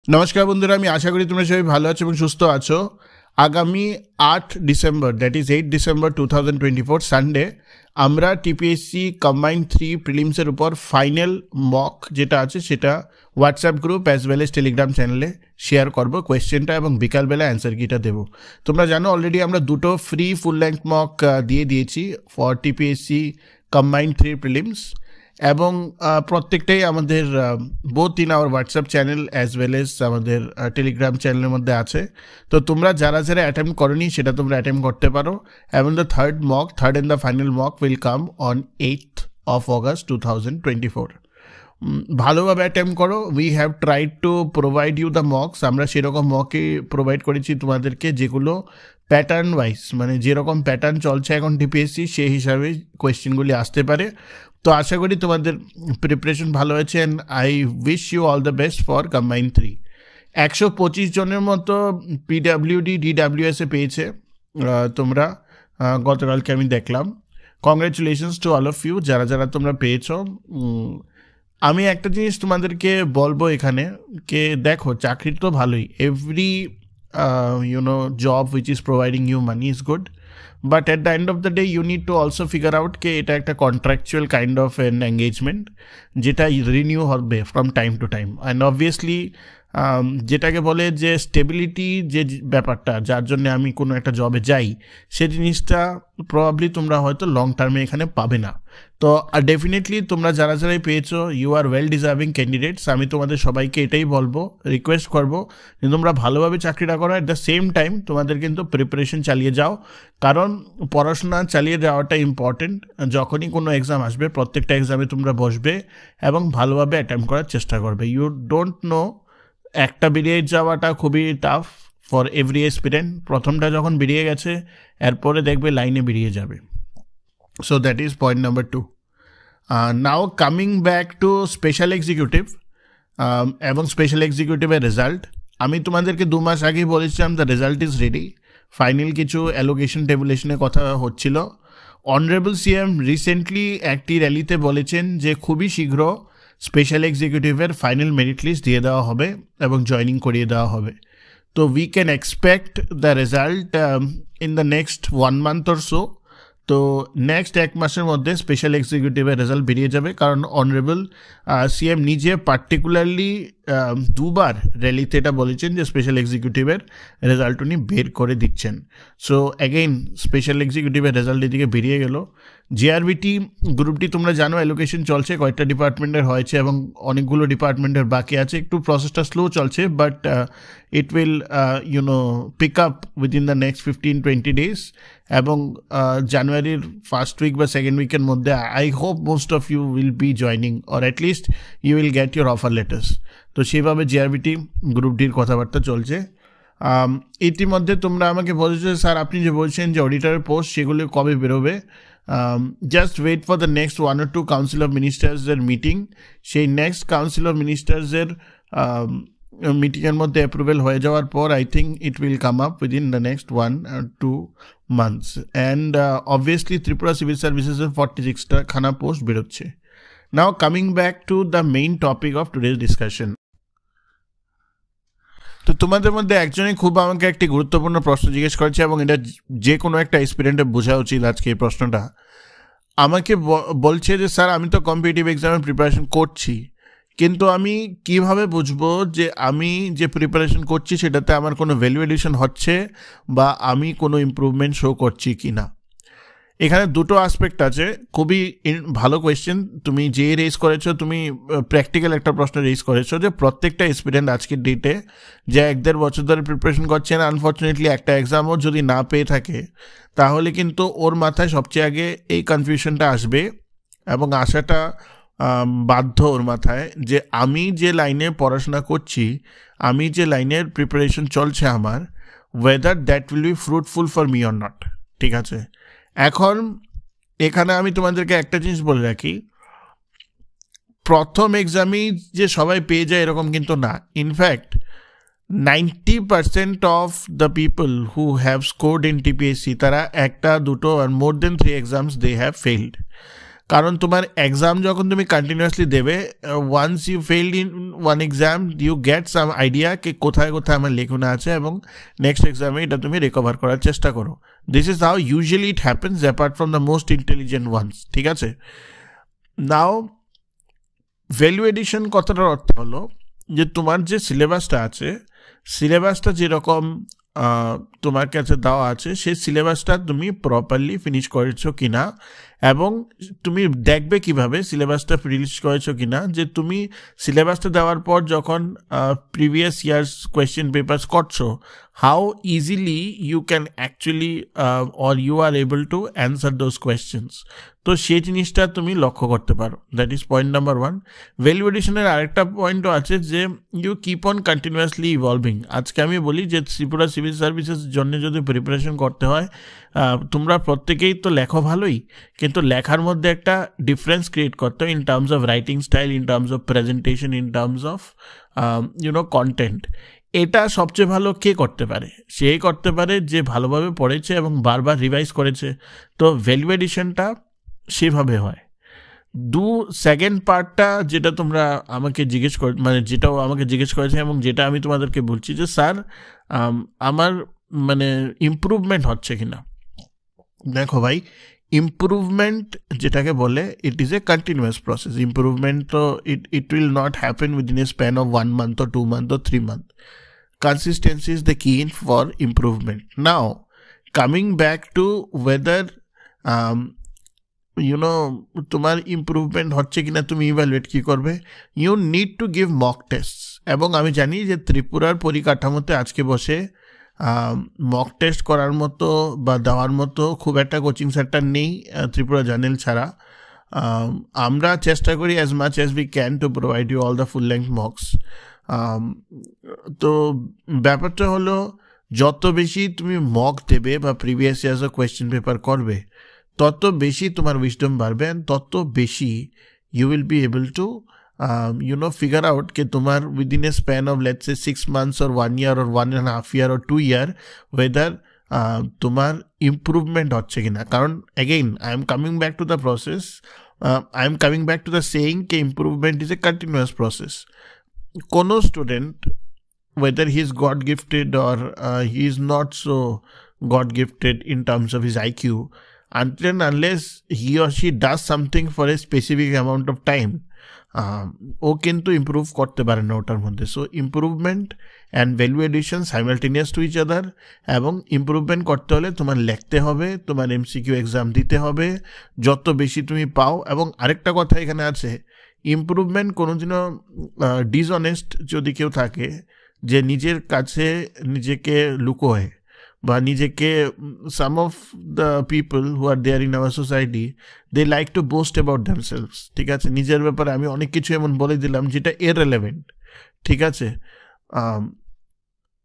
নমস্কার বন্ধুরা, আমি আশা করি তোমরা সবাই ভালো আছো এবং সুস্থ আছো। আগামী 8 December, that is 8 December 2024 Sunday, আমরা টিপিএসসি কম্বাইন্ড 3 প্রিলিমসের উপর ফাইনাল মক যেটা আছে সেটা WhatsApp group as well as Telegram চ্যানেলে শেয়ার করবো কোয়েশ্চেনটা এবং বিকালবেলা অ্যান্সার কিটা দেবো। তোমরা জানো অলরেডি আমরা দুটো ফ্রি ফুল লেন্থ মক দিয়ে দিয়েছি ফর টিপিএসসি কম্বাইন্ড 3 প্রিলিমস, এবং প্রত্যেকটাই আমাদের both in our WhatsApp channel as well as আমাদের টেলিগ্রাম চ্যানেলের মধ্যে আছে। তো তোমরা যারা যারা অ্যাটেম্প করোনি সেটা তোমরা অ্যাটেম্প করতে পারো, এবং the third and the final mock will come on 8th of August 2024। ভালোভাবে অ্যাটেম্প করো। We have tried to provide you the mocks. আমরা সেরকম মকই প্রোভাইড করেছি তোমাদেরকে যেগুলো প্যাটার্ন ওয়াইজ, মানে যেরকম প্যাটার্ন চলছে এখন টিপিএসসি সেই হিসাবে কোয়েশ্চেনগুলি আসতে পারে। তো আশা করি তোমাদের প্রিপারেশন ভালো হয়েছে, and I wish you all the best for combined 3। 125 জনের মতো পিডাব্লিউডি ডিডাব্লিউএসে পেয়েছে তোমরা, গতকালকে আমি দেখলাম। Congratulations to all of you যারা যারা তোমরা পেয়েছো। আমি একটা জিনিস তোমাদেরকে বলবো এখানে, কে দেখো চাকরির তো ভালোই, every job which is providing you money is good, but at the end of the day you need to also figure out ke eta ekta contractual kind of an engagement jeta renew hobe from time to time, and obviously যেটাকে বলে যে stability যে ব্যাপারটা, যার জন্য আমি কোনো একটা জবে যাই, সে জিনিসটা প্রবাবলি তোমরা হয়তো লং টার্মে এখানে পাবে না। তো ডেফিনেটলি তোমরা যারা যারাই পেয়েছো you are well deserving candidates. আমি তোমাদের সবাইকে এটাই বলবো, রিকোয়েস্ট করবো যে তোমরা ভালোভাবে চাকরিটা করো। অ্যাট দ্য সেম টাইম তোমাদের কিন্তু প্রিপারেশন চালিয়ে যাও, কারণ পড়াশোনা চালিয়ে যাওয়াটা ইম্পর্টেন্ট। যখনই কোনো এক্সাম আসবে প্রত্যেকটা এক্সামে তোমরা বসবে এবং ভালোভাবে অ্যাটেম্প করার চেষ্টা করবে। ইউ ডোন্ট নো, একটা বেরিয়ে যাওয়াটা খুবই টাফ ফর এভরি এসপিরেন্ট। প্রথমটা যখন বেরিয়ে গেছে এরপরে দেখবে লাইনে বেরিয়ে যাবে। So that is point number 2। Now coming back two special executive এবং স্পেশাল এক্সিকিউটিভের রেজাল্ট। আমি তোমাদেরকে 2 মাস আগেই বলেছিলাম the result is ready. Final কিছু অ্যালোকেশন টেবুলেশনের কথা হচ্ছিল। অনারেবল সিএম রিসেন্টলি একটি র্যালিতে বলেছেন যে খুবই শীঘ্র স্পেশাল এক্সিকিউটিভের ফাইনাল মেরিট লিস্ট দিয়ে দেওয়া হবে এবং জয়নিং করিয়ে দেওয়া হবে। তো we can expect the result in the next 1 month or so. তো নেক্সট 1 মাসের মধ্যে স্পেশাল এক্সিকিউটিভের রেজাল্ট বেরিয়ে যাবে, কারণ অনারেবল সিএম নিজে পার্টিকুলারলি 2 বার র্যালিতে এটা বলেছেন যে স্পেশাল এক্সিকিউটিভের রেজাল্ট উনি বের করে দিচ্ছেন। সো অ্যাগেইন স্পেশাল এক্সিকিউটিভের রেজাল্ট এদিকে বেরিয়ে গেল। জিআরবিটি গ্রুপটি তোমরা জানো অ্যালোকেশন চলছে, কয়েকটা ডিপার্টমেন্টের হয়েছে এবং অনেকগুলো ডিপার্টমেন্টের বাকি আছে। একটু প্রসেসটা স্লো চলছে, but it will pick up within the next 15-20 days, এবং জানুয়ারির ফার্স্ট উইক বা সেকেন্ড উইকের মধ্যে I hope most of you will be joining, or at least you will get your offer letters. তো সেভাবে জিআরবিটি গ্রুপ ডির কথাবার্তা চলছে। ইতিমধ্যে তোমরা আমাকে বলেছো স্যার আপনি যে বলছেন যে অডিটরের পোস্ট সেগুলো কবে বেরোবে, just wait for the next 1 or 2 council of মিনিস্টার্সের মিটিং। সেই নেক্সট কাউন্সিল অফ মিনিস্টার্সের মিটিংয়ের মধ্যে অ্যাপ্রুভেল হয়ে যাওয়ার পর I think it will come up within the next 1 or 2 months, and obviously Tripura civil সার্ভিসেসের 46টা খানা পোস্ট বেরোচ্ছে। Now coming back to the main topic of today's discussion. তো তোমাদের মধ্যে একজনই খুব আমাকে একটি গুরুত্বপূর্ণ প্রশ্ন জিজ্ঞেস করেছে, এবং এটা যে কোনো একটা এক্সপিরিয়েন্টে বোঝা উচিত আজকে এই প্রশ্নটা। আমাকে বলছে যে স্যার আমি তো কম্পিটিটিভ এক্সামের প্রিপারেশন করছি, কিন্তু আমি কিভাবে বুঝবো যে আমি যে প্রিপারেশন করছি সেটাতে আমার কোনো ভ্যালু এডিশন হচ্ছে বা আমি কোনো ইমপ্রুভমেন্ট শো করছি কি না। এখানে দুটো আসপেক্ট আছে। খুবই ভালো কোয়েশ্চেন তুমি যে রেজ করেছো, তুমি প্র্যাকটিক্যাল একটা প্রশ্ন রেজ করেছো যে প্রত্যেকটা এক্সপিরিয়েন্ট আজকের ডেটে যে 1-1.5 বছর ধরে প্রিপারেশন করছেন, আনফর্চুনেটলি একটা এক্সামও যদি না পেয়ে থাকে তাহলে কিন্তু ওর মাথায় সবচেয়ে আগে এই কনফিউশনটা আসবে, এবং আসাটা বাধ্য ওর মাথায় যে আমি যে লাইনে পড়াশোনা করছি, আমি যে লাইনের প্রিপারেশন চলছে আমার, weather that will be fruitful for me or not. ঠিক আছে, এখন এখানে আমি তোমাদেরকে একটা জিনিস বলে রাখি, প্রথম এক্সামেই যে সবাই পেয়ে যায় এরকম কিন্তু না। In fact 90% of the people who have scored in TPSC তারা 1, 2 or more than 3 exams they have failed. কারণ তোমার এক্সাম যখন তুমি কন্টিনিউয়াসলি দেবে, once you failed in one exam you get some idea কি কোথায় কোথায় আমার লেখনা আছে, এবং নেক্সট এক্সামে এটা তুমি রিকভার করার চেষ্টা করো। This is how usually it happens apart from the most intelligent ones, ঠিক আছে। নাও ভ্যালু এডিশন কথাটার অর্থ হলো যে তোমার যে সিলেবাসটা আছে, সিলেবাসটা যেরকম তোমার কাছে দেওয়া আছে সেই সিলেবাসটা তুমি প্রপারলি ফিনিশ করেছো কিনা, এবং তুমি দেখবে কিভাবে সিলেবাসটা ফিনিশ করেছো কিনা, যে তুমি সিলেবাসটা দেওয়ার পর যখন প্রিভিয়াস ইয়ার্স কোয়েশ্চেন পেপার্স করছো, how easily you can actually or you are able to answer those questions. তো সেই জিনিসটা তুমি লক্ষ্য করতে পারো। That is point number 1। Value এডিশনের আরেকটা পয়েন্টও আছে যে you keep on continuously evolving. আজকে আমি বলি যে ত্রিপুরা সিভিল সার্ভিসের জন্য যদি প্রিপারেশন করতে হয়, তোমরা প্রত্যেকেই তো লেখো ভালোই, কিন্তু লেখার মধ্যে একটা ডিফারেন্স ক্রিয়েট করতে হয় in terms of writing style, in terms of presentation, in terms of content. এটা সবচেয়ে ভালো কে করতে পারে? সেই করতে পারে যে ভালোভাবে পড়েছে এবং বারবার রিভাইজ করেছে। তো ভ্যালু এডিশনটা সেভাবে হয়। সেকেন্ড পার্টটা যেটা তোমরা আমাকে জিজ্ঞেস করে, মানে যেটাও আমাকে জিজ্ঞেস করেছে এবং যেটা আমি তোমাদেরকে বলছি যে স্যার আমার মানে ইমপ্রুভমেন্ট হচ্ছে কিনা। দেখো ভাই, ইমপ্রুভমেন্ট যেটাকে বলে it is a continuous process. Improvement তো it will not happen within a span of 1 month or 2 months or 3 months. Consistency is the key for improvement. Now, coming back to whether তোমার improvement হচ্ছে কিনা তুমি evaluate কী করবে, you need to give mock test. এবং আমি জানি যে ত্রিপুরার পরিকাঠামোতে আজকে বসে মক টেস্ট করার মতো বা দেওয়ার মতো খুব একটা কোচিং সেন্টার নেই ত্রিপুরা জার্নাল ছাড়া। আমরা চেষ্টা করি as much as we can to provide you all the full length mocks. তো ব্যাপারটা হলো যত বেশি তুমি মক দেবে বা প্রিভিয়াস ইয়ার্সের কোয়েশ্চেন পেপার করবে, তত বেশি তোমার উইজডম বাড়বে, অ্যান্ড তত বেশি you will be able to figure out कि तुम्हार within a span of let's say 6 months or 1 year or 1.5 year or 2 year whether तुम्हार improvement होच्छे कि ना। कारण again I am coming back to the process, I am coming back to the saying कि improvement is a continuous process. कोनो student whether he is God gifted or he is not so God gifted in terms of his IQ, until and unless he or she does something for a specific amount of time, ও কিন্তু improve করতে পারে না ওটার মধ্যে। So improvement and value addition simultaneous to each other. এবং improvement করতে হলে তোমার লিখতে হবে, তোমার এমসিকিউ এক্সাম দিতে হবে, যত বেশি তুমি পাও। এবং আরেকটা কথা এখানে আছে, ইম্প্রুভমেন্ট কোনোদিনও ডিসঅনেস্ট যদি কেউ থাকে যে নিজের কাছে নিজেকে লুকোয় বা নিজেকে, some of the people who are there in our society they like to boast about themselves. ঠিক আছে, নিজের ব্যাপারে আমি অনেক কিছু এমন বলে দিলাম যেটা ইররিলেভেন্ট। ঠিক আছে,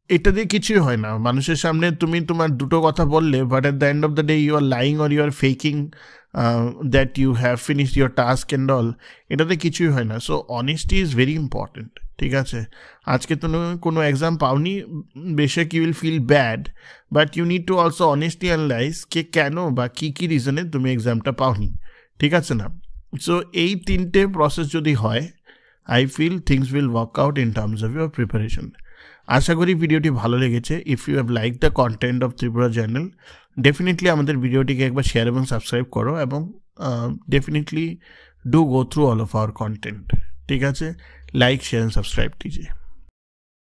এটা দিয়ে কিছুই হয় না। মানুষের সামনে তুমি তোমার দুটো কথা বললে, but at the end of the day you are lying or you are faking that you have finished your task and all, এটাতে কিছুই হয় না। So honesty is very important. ঠিক আছে, আজকে তুমি কোনো এক্সাম পাওনি, বেশক you will feel bad, but you need to also honestly analyse কে কেন বা কী কী রিজনে তুমি এক্সামটা পাওনি। ঠিক আছে না? সো এই তিনটে প্রসেস যদি হয়, I feel things will work out in terms of your preparation. আশা করি ভিডিওটি ভালো লেগেছে। If you have like the content of Tripura journal, definitely আমাদের ভিডিওটিকে একবার শেয়ার এবং সাবস্ক্রাইব করো, এবং definitely do go through all of our content. ठीक है, लाइक शेयर एंड सब्सक्राइब कीजिए।